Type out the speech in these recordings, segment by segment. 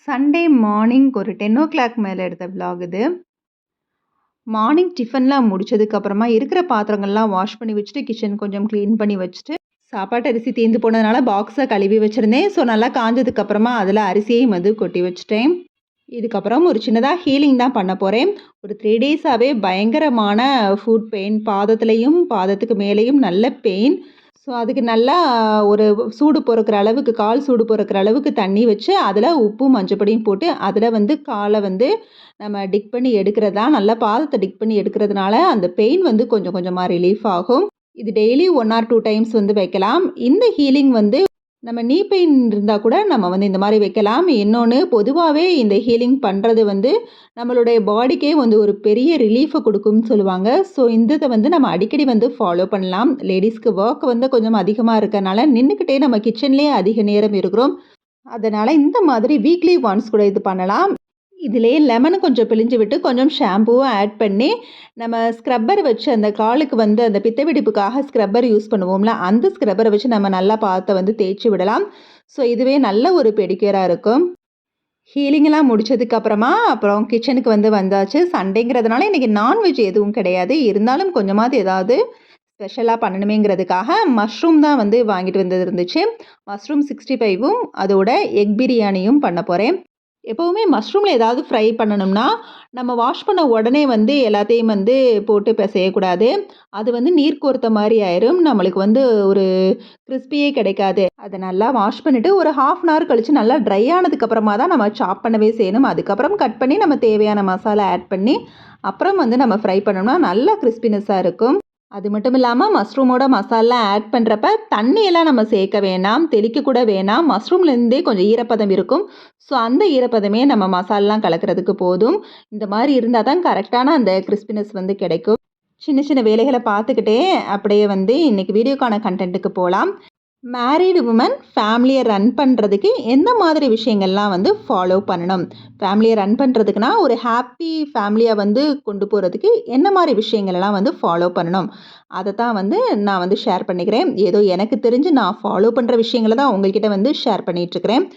Sunday morning ஒரு 10:00 மேல எடுத்த விளாக் இது. மார்னிங் டிஃபன்லாம் முடிச்சதுக்கப்புறமா இருக்கிற பாத்திரங்கள்லாம் வாஷ் பண்ணி வச்சுட்டு, கிச்சன் கொஞ்சம் கிளீன் பண்ணி வச்சுட்டு, சாப்பாட்டு அரிசி தீர்ந்து போனதுனால பாக்ஸ கழுவி வச்சிருந்தேன். ஸோ நல்லா காஞ்சதுக்கப்புறமா அதில அரிசியையும் வந்து கொட்டி வச்சுட்டேன். இதுக்கப்புறம் ஒரு சின்னதா ஹீலிங் தான் பண்ண போறேன். ஒரு 3 டேஸாவே பயங்கரமான ஃபுட் பெயின் பாதத்திலயும், பாதத்துக்கு மேலேயும் நல்ல பெயின். ஸோ அதுக்கு நல்லா ஒரு சூடு பொறுக்கிற அளவுக்கு, கால் சூடு பொறுக்கிற அளவுக்கு தண்ணி வச்சு, அதில உப்பும், மஞ்சப்பொடியும் போட்டு, அதில வந்து கால வந்து நம்ம டிக் பண்ணி எடுக்கிறது தான். நல்லா பாதத்த டிக் பண்ணி எடுக்கிறதுனால, அந்த பெயின் வந்து கொஞ்சம் கொஞ்சமா ரிலீஃப் ஆகும். இது டெய்லி 1 ஆர் 2 டைம்ஸ் வந்து வைக்கலாம். இந்த ஹீலிங் வந்து நம்ம நீ பெயின் இருந்தா கூட நம்ம வந்து இந்த மாரி வைக்கலாம். இன்னொன்னு பொதுவாவே இந்த ஹீலிங் பண்றது வந்து நம்மளுடைய பாடிக்கே வந்து ஒரு பெரிய ரிலீஃப குடுக்கும்னு சொல்லுவாங்க. ஸோ இந்த இத வந்து நம்ம அடிக்கடி வந்து ஃபாலோ பண்ணலாம். லேடீஸ்க்கு வொர்க் வந்து கொஞ்சம் அதிகமா இருக்கனால நின்னுக்கிட்டே நம்ம கிச்சன்லேயே அதிக நேரம் இருக்கிறோம். அதனால இந்த மாதிரி வீக்லி ஒன்ஸ் கூட இது பண்ணலாம். இதிலேயே லெமன கொஞ்சம் பிழிஞ்சு விட்டு, கொஞ்சம் ஷாம்பூவும் ஆட் பண்ணி, நம்ம ஸ்க்ரப்பர் வச்சு அந்த காலுக்கு வந்து அந்த பித்த வெடிப்புக்காக ஸ்க்ரப்பர் யூஸ் பண்ணுவோம்ல, அந்த ஸ்க்ரப்பர வச்சு நம்ம நல்லா பாதத்த வந்து தேய்ச்சி விடலாம். ஸோ இதுவே நல்ல ஒரு பெடிக்யூரா இருக்கும். ஹீலிங்லாம் முடிச்சதுக்கு அப்புறமா, அப்புறம் கிச்சனுக்கு வந்து வந்தாச்சு. சண்டேங்கிறதுனால இன்னைக்கு நான்வெஜ் எதுவும் கிடையாது. இருந்தாலும் கொஞ்சமாவது ஏதாவது ஸ்பெஷலா பண்ணணுமேங்கிறதுக்காக மஷ்ரூம் தான் வந்து வாங்கிட்டு வந்தது இருந்துச்சு. மஷ்ரூம் 65வும் அதோட எக் பிரியாணியும் பண்ண போறேன். எப்பவுமே மஷ்ரூம்ல ஏதாவது ஃப்ரை பண்ணணும்னா, நம்ம வாஷ் பண்ண உடனே வந்து எல்லாத்தையும் வந்து போட்டு பெசையக்கூடாது. அது வந்து நீர் கோர்த்த மாரி ஆயிரும். நம்மளுக்கு வந்து ஒரு கிரிஸ்பியே கிடைக்காது. அத நல்லா வாஷ் பண்ணிட்டு ஒரு 1/2 அன் ஹவர் கழிச்சு நல்லா ட்ரை ஆனதுக்கு அப்புறமா தான் நம்ம சாப் பண்ணவே செய்யணும். அதுக்கப்புறம் கட் பண்ணி நம்ம தேவையான மசாலா ஆட் பண்ணி, அப்புறம் வந்து நம்ம ஃப்ரை பண்ணோம்னா நல்லா கிரிஸ்பினஸ்ஸா இருக்கும். அது மட்டும் இல்லாம மஷ்ரூமோட மசாலாலாம் ஆட் பண்ணுறப்ப தண்ணியெல்லாம் நம்ம சேர்க்க வேணாம், தெளிக்க கூட வேணாம். மஷ்ரூம்லேருந்தே கொஞ்சம் ஈரப்பதம் இருக்கும். ஸோ அந்த ஈரப்பதமே நம்ம மசாலாலாம் கலக்கிறதுக்கு போதும். இந்த மாதிரி இருந்தால் தான் கரெக்டான அந்த கிறிஸ்பினஸ் வந்து கிடைக்கும். சின்ன சின்ன வேலைகளை பார்த்துக்கிட்டே அப்படியே வந்து இன்னைக்கு வீடியோக்கான கண்டென்ட்டுக்கு போகலாம். மேரீடு உமன் ஃபேமிலியை ரன் பண்ணுறதுக்கு எந்த மாதிரி விஷயங்கள்லாம் வந்து ஃபாலோ பண்ணணும்? ஃபேமிலியை ரன் பண்ணுறதுக்குனா ஒரு ஹாப்பி ஃபேமிலியாக வந்து கொண்டு போகிறதுக்கு என்ன மாதிரி விஷயங்கள்லாம் வந்து ஃபாலோ பண்ணணும்? அதை தான் வந்து நான் வந்து ஷேர் பண்ணிக்கிறேன். ஏதோ எனக்கு தெரிஞ்சு நான் ஃபாலோ பண்ணுற விஷயங்களை தான் உங்கள்கிட்ட வந்து ஷேர் பண்ணிகிட்ருக்கிறேன்.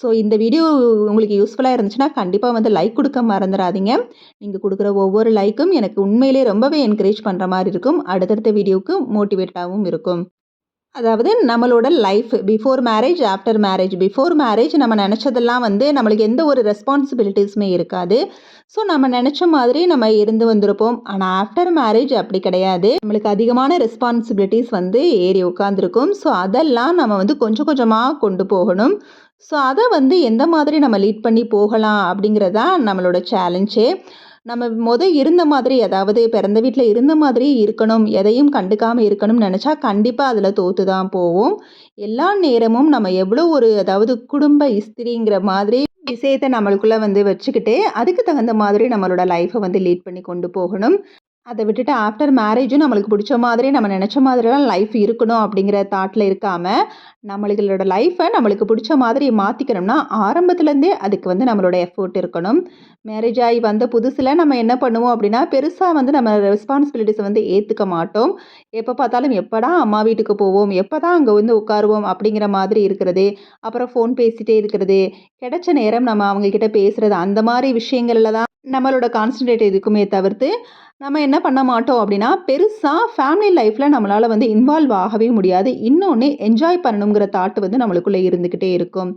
ஸோ இந்த வீடியோ உங்களுக்கு யூஸ்ஃபுல்லாக இருந்துச்சுன்னா கண்டிப்பாக வந்து லைக் கொடுக்க மறந்துடாதீங்க. நீங்கள் கொடுக்குற ஒவ்வொரு லைக்கும் எனக்கு உண்மையிலே ரொம்பவே என்கரேஜ் பண்ணுற மாதிரி இருக்கும். அடுத்தடுத்த வீடியோவுக்கு மோட்டிவேட்டாகவும் இருக்கும். அதாவது நம்மளோட life before marriage, after marriage. Before marriage நம்ம நினச்சதெல்லாம் வந்து நம்மளுக்கு எந்த ஒரு ரெஸ்பான்சிபிலிட்டிஸுமே இருக்காது. ஸோ நம்ம நினச்ச மாதிரி நம்ம இருந்து வந்திருப்போம். ஆனால் ஆஃப்டர் மேரேஜ் அப்படி கிடையாது. நம்மளுக்கு அதிகமான ரெஸ்பான்சிபிலிட்டிஸ் வந்து ஏறி உட்காந்துருக்கும். ஸோ அதெல்லாம் நம்ம வந்து கொஞ்சம் கொஞ்சமாக கொண்டு போகணும். ஸோ அதை வந்து எந்த மாதிரி நம்ம லீட் பண்ணி போகலாம் அப்படிங்கிறது தான் நம்மளோட சேலஞ்சே. நம்ம இருந்த மாதிரி, அதாவது பிறந்த வீட்டில் இருந்த மாதிரி இருக்கணும், எதையும் கண்டுக்காமல் இருக்கணும்னு நினச்சா கண்டிப்பாக அதில் தோற்று தான் போவோம். எல்லா நேரமும் நம்ம எவ்வளோ ஒரு, அதாவது குடும்ப இஸ்திரிங்கிற மாதிரி விஷயத்தை நம்மளுக்குள்ளே வந்து வச்சுக்கிட்டு அதுக்கு தகுந்த மாதிரி நம்மளோட லைஃப்பை வந்து லீட் பண்ணி கொண்டு போகணும். அதை விட்டுட்டு ஆஃப்டர் மேரேஜும் நம்மளுக்கு பிடிச்ச மாதிரி நம்ம நினச்ச மாதிரிலாம் லைஃப் இருக்கணும் அப்படிங்கிற தாட்டில் இருக்காமல், நம்மளுங்களோட லைஃப்பை நம்மளுக்கு பிடிச்ச மாதிரி மாற்றிக்கணும்னா ஆரம்பத்துலேருந்தே அதுக்கு வந்து நம்மளோட எஃபோர்ட் இருக்கணும். மேரேஜ் ஆகி வந்த புதுசில் நம்ம என்ன பண்ணுவோம் அப்படின்னா, பெருசாக வந்து நம்ம ரெஸ்பான்சிபிலிட்டிஸை வந்து ஏற்றுக்க மாட்டோம். எப்போ பார்த்தாலும் எப்படா அம்மா வீட்டுக்கு போவோம், எப்போ தான் அங்கே வந்து உட்காருவோம் அப்படிங்கிற மாதிரி இருக்கிறது. அப்புறம் ஃபோன் பேசிகிட்டே இருக்கிறது, கிடைச்ச நேரம் நம்ம அவங்கக்கிட்ட பேசுகிறது, அந்த மாதிரி விஷயங்களில் தான் நம்மளோட கான்சன்ட்ரேட் இருக்குமே தவிர்த்து, நம்ம என்ன பண்ண மாட்டோம் அப்படின்னா, பெருசாக ஃபேமிலி லைஃப்பில் நம்மளால் வந்து இன்வால்வ் ஆகவே முடியாது. இன்னொன்று, என்ஜாய் பண்ணணுங்கிற தாட் வந்து நம்மளுக்குள்ளே இருந்துக்கிட்டே இருக்கும்.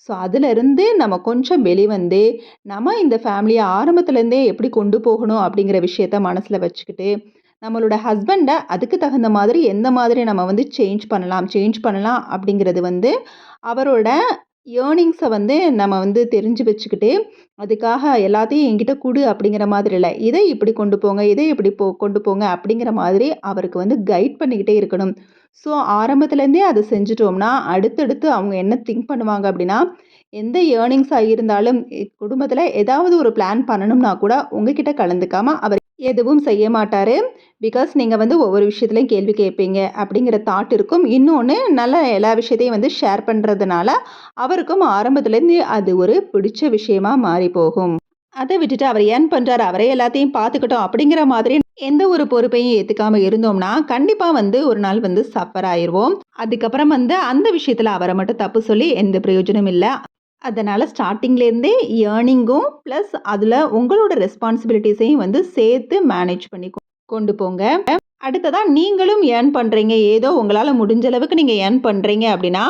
ஸோ அதிலிருந்து நம்ம கொஞ்சம் வெளிவந்து, நம்ம இந்த ஃபேமிலியை ஆரம்பத்துலேருந்தே எப்படி கொண்டு போகணும் அப்படிங்கிற விஷயத்த மனசில் வச்சுக்கிட்டு, நம்மளோட ஹஸ்பண்டை அதுக்கு தகுந்த மாதிரி எந்த மாதிரி நம்ம வந்து சேஞ்ச் பண்ணலாம் அப்படிங்கிறது வந்து அவரோட ஏர்னிங்ஸை வந்து நம்ம வந்து தெரிஞ்சு வச்சுக்கிட்டு, அதுக்காக எல்லாத்தையும் என்கிட்ட குடு அப்படிங்கிற மாதிரி இல்லை. இதை இப்படி கொண்டு போங்க, இதை இப்படி கொண்டு போங்க அப்படிங்கிற மாதிரி அவருக்கு வந்து கைட் பண்ணிக்கிட்டே இருக்கணும். ஸோ ஆரம்பத்துலேருந்தே அதை செஞ்சுட்டோம்னா, அடுத்தடுத்து அவங்க என்ன திங்க் பண்ணுவாங்க அப்படின்னா, எந்த ஏர்னிங்ஸாக இருந்தாலும் குடும்பத்தில் ஏதாவது ஒரு பிளான் பண்ணணும்னா கூட உங்ககிட்ட கலந்துக்காமல் அவர் எதுவும் செய்ய மாட்டார். பிகாஸ் நீங்கள் வந்து ஒவ்வொரு விஷயத்துலையும் கேள்வி கேட்பீங்க அப்படிங்கிற தாட் இருக்கும். இன்னொன்று, நல்ல எல்லா விஷயத்தையும் வந்து ஷேர் பண்ணுறதுனால அவருக்கும் ஆரம்பத்துலேருந்து அது ஒரு பிடிச்ச விஷயமா மாறி போகும். அதை விட்டுட்டு அவர் ஏன் பண்ணுறாரு, அவரே எல்லாத்தையும் பார்த்துக்கிட்டோம் அப்படிங்கிற மாதிரி எந்த ஒரு பொறுப்பையும் ஏற்றுக்காம இருந்தோம்னா கண்டிப்பாக வந்து ஒரு நாள் வந்து சஃபர் ஆயிடுவோம். அதுக்கப்புறம் வந்து அந்த விஷயத்தில் அவரை மட்டும் தப்பு சொல்லி எந்த பிரயோஜனம் இல்லை. அதனால ஸ்டார்ட்டிங்லேருந்தே ஏர்னிங்கும் ப்ளஸ் அதில உங்களோட ரெஸ்பான்சிபிலிட்டீஸையும் வந்து சேர்த்து மேனேஜ் பண்ணி கொண்டு போங்க. அடுத்ததா நீங்களும் ஏர்ன் பண்ணுறீங்க. ஏதோ உங்களால முடிஞ்ச அளவுக்கு நீங்க ஏர்ன் பண்ணுறீங்க அப்படின்னா,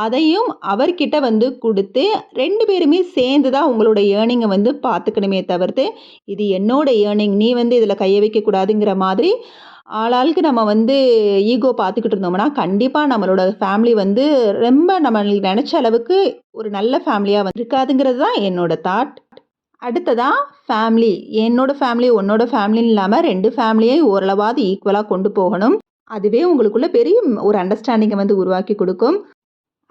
அதையும் அவர்கிட்ட வந்து குடுத்து 2 பேருமே சேர்ந்து தான் உங்களோட ஏர்னிங்க வந்து பார்த்துக்கணுமே தவிர்த்து, இது என்னோட ஏர்னிங் நீ வந்து இதில கைய வைக்கக்கூடாதுங்கிற மாதிரி ஆளாளுக்கு நம்ம வந்து ஈகோ பார்த்துக்கிட்டு இருந்தோம்னா, கண்டிப்பா நம்மளோட ஃபேமிலி வந்து ரொம்ப நம்ம நெனச்ச அளவுக்கு ஒரு நல்ல ஃபேமிலியா வந்து இருக்காதுங்கிறது தான் என்னோட தாட். அடுத்ததா ஃபேமிலி. என்னோட ஃபேமிலி, உன்னோட ஃபேமிலின்னு இல்லாம 2 ஃபேமிலியையும் ஓரளவாவது ஈக்குவலா கொண்டு போகணும். அதுவே உங்களுக்குள்ள பெரிய ஒரு அண்டர்ஸ்டாண்டிங்க வந்து உருவாக்கி குடுக்கும்.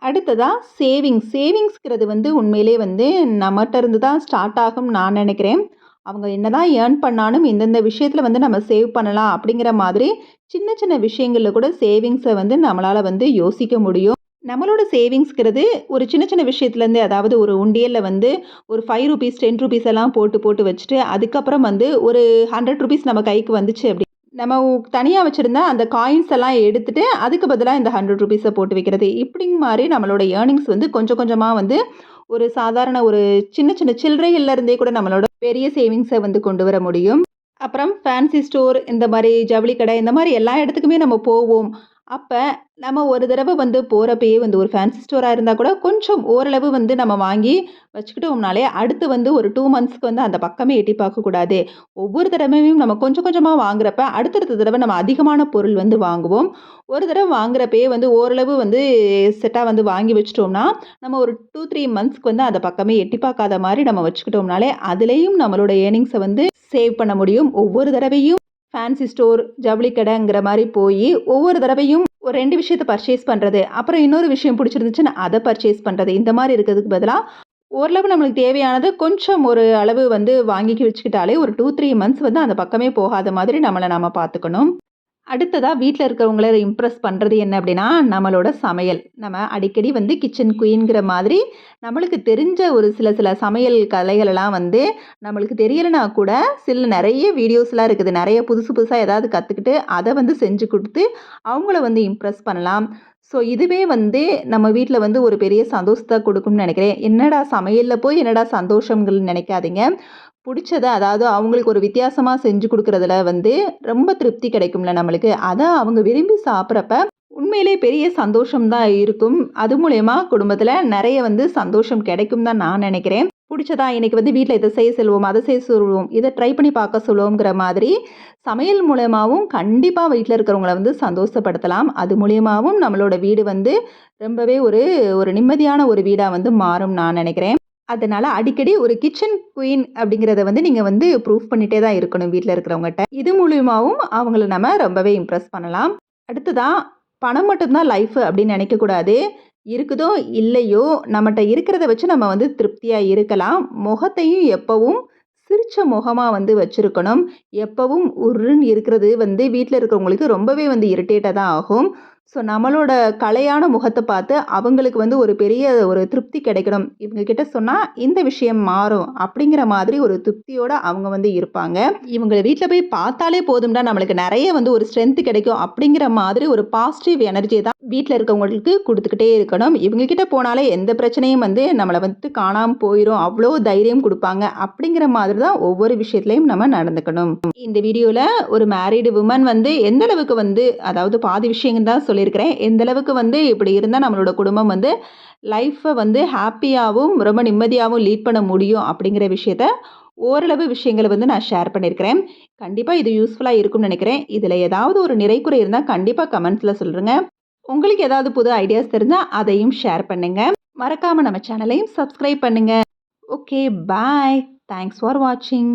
அடுத்ததா சேவிங்ஸ். சேவிங்ஸ்ங்கிறது வந்து உண்மையிலே வந்து நம்மட்ட இருந்து தான் ஸ்டார்ட் ஆகும்னு நான் நெனைக்கிறேன். அவங்க என்னதான் ஏர்ன் பண்ணாலும் இந்தந்த விஷயத்துல வந்து நம்ம சேவ் பண்ணலாம் அப்படிங்கிற மாதிரி சின்ன சின்ன விஷயங்கள்ல கூட சேவிங்ஸை வந்து நம்மளால வந்து யோசிக்க முடியும். நம்மளோட சேவிங்ஸ்ங்கிறது ஒரு சின்ன சின்ன விஷயத்துலேருந்து அதாவது ஒரு உண்டியல்ல வந்து ஒரு ₹5 ₹10 எல்லாம் போட்டு போட்டு வச்சுட்டு அதுக்கப்புறம் வந்து ஒரு ₹100 நம்ம கைக்கு வந்துச்சு அப்படி நம்ம தனியா வச்சிருந்தா அந்த காயின்ஸ் எல்லாம் எடுத்துட்டு அதுக்கு பதிலா இந்த ₹100 போட்டு வைக்கிறது. இப்படிங்க மாரி நம்மளோட ஏர்னிங்ஸ் வந்து கொஞ்சம் கொஞ்சமா வந்து ஒரு சாதாரண ஒரு சின்ன சின்ன சில்லறைகள்ல இருந்தே கூட நம்மளோட பெரிய சேவிங்ஸை வந்து கொண்டு வர முடியும். அப்புறம் ஃபேன்சி ஸ்டோர் இந்த மாரி ஜவுளி கடை இந்த மாரி எல்லா இடத்துக்குமே நம்ம போவோம். அப்ப நம்ம ஒரு தடவ வந்து போறப்பயே வந்து ஒரு ஃபேன்சி ஸ்டோரா இருந்தா கூட கொஞ்சம் ஓரளவு வந்து நம்ம வாங்கி வச்சுக்கிட்டோம்னாலே, அடுத்து வந்து ஒரு 2 மந்த்ஸ்க்கு வந்து அந்த பக்கமே எட்டி பார்க்கக்கூடாது. ஒவ்வொரு தடவையும் நம்ம கொஞ்சம் கொஞ்சமா வாங்குறப்ப, அடுத்தடுத்த தடவ நம்ம அதிகமான பொருள் வந்து வாங்குவோம். ஒரு தடவ வாங்குறப்பயே வந்து ஓரளவு வந்து செட்டா வந்து வாங்கி வச்சுட்டோம்னா, நம்ம ஒரு 2, 3 மந்த்ஸ்க்கு வந்து அந்த பக்கமே எட்டி பார்க்காத மாரி நம்ம வச்சுக்கிட்டோம்னாலே, அதிலேயும் நம்மளோட ஏர்னிங்ஸ வந்து சேவ் பண்ண முடியும். ஒவ்வொரு தடவையும் ஃபேன்சி ஸ்டோர், ஜவுளி கடைங்கிற மாரி போயி, ஒவ்வொரு தடவையும் ஒரு 2 விஷயத்த பர்ச்சேஸ் பண்றது. அப்புறம் இன்னொரு விஷயம் பிடிச்சிருந்துச்சுன்னா, அத பர்ச்சேஸ் பண்றது. இந்த மாரி இருக்கிறதுக்கு பதிலா, ஓரளவு நம்மளுக்கு தேவையானது கொஞ்சம் ஒரு அளவு வந்து வாங்கி வச்சுக்கிட்டாலே, ஒரு 2, 3 மந்த்ஸ் வந்து அந்த பக்கமே போகாத மாதிரி நம்மள நாம பார்த்துக்கணும். அடுத்ததா வீட்ல இருக்கிறவங்கள இம்ப்ரெஸ் பண்றது என்ன அப்படின்னா, நம்மளோட சமையல். நம்ம அடிக்கடி வந்து கிச்சன் குயின்ங்கிற மாதிரி, நம்மளுக்கு தெரிஞ்ச ஒரு சில சில சமையல் கலைகளெல்லாம் வந்து, நம்மளுக்கு தெரியலனா கூட நெறைய வீடியோஸ்லாம் இருக்குது. நெறைய புதுசு புதுசா ஏதாவது கத்துக்கிட்டு, அத வந்து செஞ்சு குடுத்து, அவங்கள வந்து இம்ப்ரெஸ் பண்ணலாம். ஸோ இதுவே வந்து நம்ம வீட்ல வந்து ஒரு பெரிய சந்தோஷத்த குடுக்கும்னு நெனைக்கிறேன். என்னடா சமையல்ல போய் என்னடா சந்தோஷங்கள்னு நெனைக்காதீங்க. புடிச்சத அதாவது அவங்களுக்கு ஒரு வித்தியாசமா செஞ்சு குடுக்குறதுல வந்து ரொம்ப திருப்தி கிடைக்கும்ல நம்மளுக்கு. அத அவங்க விரும்பி சாப்பிடுறப்ப, உண்மையிலே பெரிய சந்தோஷம் தான் இருக்கும். அது மூலியமா குடும்பத்தில நெறைய வந்து சந்தோஷம் கிடைக்கும் தான் நான் நெனைக்கிறேன். புடிச்சதா இன்னைக்கு வந்து வீட்ல இத செய்ய சொல்லுவோம், அத செய்ய சொல்லுவோம், இத ட்ரை பண்ணி பார்க்க சொல்லுவோங்கிற மாதிரி, சமையல் மூலியமாவும் கண்டிப்பா வீட்ல இருக்கிறவங்கள வந்து சந்தோஷப்படுத்தலாம். அது மூலியமாவும் நம்மளோட வீடு வந்து ரொம்பவே ஒரு ஒரு நிம்மதியான ஒரு வீடா வந்து மாறும் நான் நெனைக்கிறேன். அதனால அடிக்கடி ஒரு கிச்சன் குயின் அப்படிங்கிறத வந்து நீங்க வந்து ப்ரூஃப் பண்ணிட்டே தான் இருக்கணும் வீட்ல இருக்கிறவங்கட்ட. இது மூலியமாவும் அவங்கள நம்ம ரொம்பவே இம்ப்ரெஸ் பண்ணலாம். அடுத்ததா பணம் மட்டும் தான் லைஃப் அப்படின்னு நினைக்கக்கூடாது. இருக்குதோ இல்லையோ நம்மட்ட இருக்கிறத வச்சு நம்ம வந்து திருப்தியா இருக்கலாம். முகத்தையும் எப்பவும் சிரிச்ச முகமா வந்து வச்சிருக்கணும். எப்பவும் உர்ருன்னு இருக்கிறது வந்து வீட்ல இருக்கிறவங்களுக்கு ரொம்பவே வந்து இரிட்டேட்டா தான் ஆகும். ஸோ நம்மளோட கலையான முகத்த பார்த்து அவங்களுக்கு வந்து ஒரு பெரிய ஒரு திருப்தி கிடைக்கணும். இவங்க கிட்ட சொன்னா இந்த விஷயம் மாறும் அப்படிங்கிற மாதிரி ஒரு திருப்தியோட அவங்க வந்து இருப்பாங்க. இவங்கள வீட்ல போய் பார்த்தாலே போதும்டா நம்மளுக்கு நெறைய வந்து ஒரு ஸ்ட்ரென்த் கிடைக்கும் அப்படிங்கிற மாதிரி ஒரு பாசிட்டிவ் எனர்ஜிய தான் வீட்ல இருக்கவங்களுக்கு குடுத்துக்கிட்டே இருக்கணும். இவங்க கிட்ட போனாலே எந்த பிரச்சனையும் வந்து நம்மள வந்து காணாம போயிரும். அவ்ளோ தைரியம் குடுப்பாங்க. அப்படிங்கிற மாதிரி தான் ஒவ்வொரு விஷயத்திலயும் நம்ம நடந்துக்கணும். இந்த வீடியோல ஒரு மேரிடு வுமன் வந்து எந்த அளவுக்கு வந்து அதாவது பாதி விஷயங்கள் தான் சொல்லியிருக்கிறேன். எந்த அளவுக்கு வந்து இப்படி இருந்தா நம்மளோட குடும்பம் வந்து லைஃப்ப வந்து ஹேப்பியாவும், ரொம்ப நிம்மதியாவும் லீட் பண்ண முடியும் அப்படிங்கிற விஷயத்த ஓரளவு விஷயங்கள வந்து நான் ஷேர் பண்ணியிருக்கிறேன். கண்டிப்பா இது யூஸ்ஃபுல்லா இருக்கும்னு நினைக்கிறேன். இதுல ஏதாவது ஒரு நிறை, குறை இருந்தா கண்டிப்பா கமெண்ட்ஸ்ல சொல்லுங்க. உங்களுக்கு ஏதாவது புது ஐடியாஸ் தெரிஞ்சா அதையும் ஷேர் பண்ணுங்க. மறக்காம நம்ம சேனலையும் சப்ஸ்கிரைப் பண்ணுங்க. Okay, bye. தேங்க்ஸ் ஃபார் வாட்சிங்.